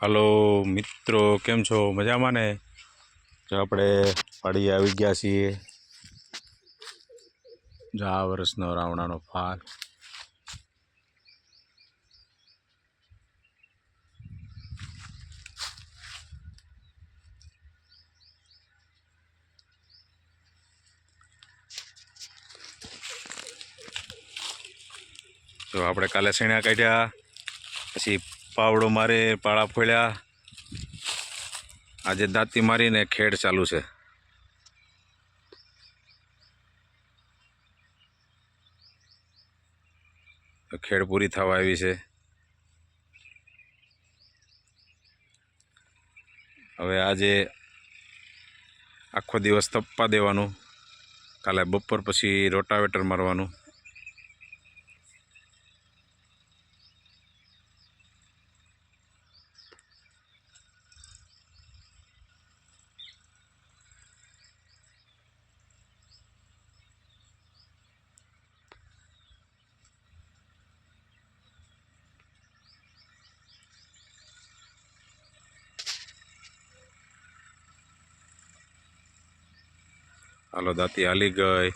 હાલો મિત્રો, કેમ છો? મજામાં ને? જો આપણે પાડીએ આવી ગયા છીએ. જો આ વર્ષનો રાવણાનો ફાલ. જો આપણે કાલે શેણા કાઢ્યા, પછી પાવડો મારે પાળા ફોડ્યા, આજે દાંતી મારીને ખેડ ચાલુ છે. ખેડ પૂરી થવા આવી છે. હવે આજે આખો દિવસ તપવા દેવાનું, કાલે બપોર પછી રોટાવેટર મારવાનું. હાલો દાંતી હાલી ગઈ.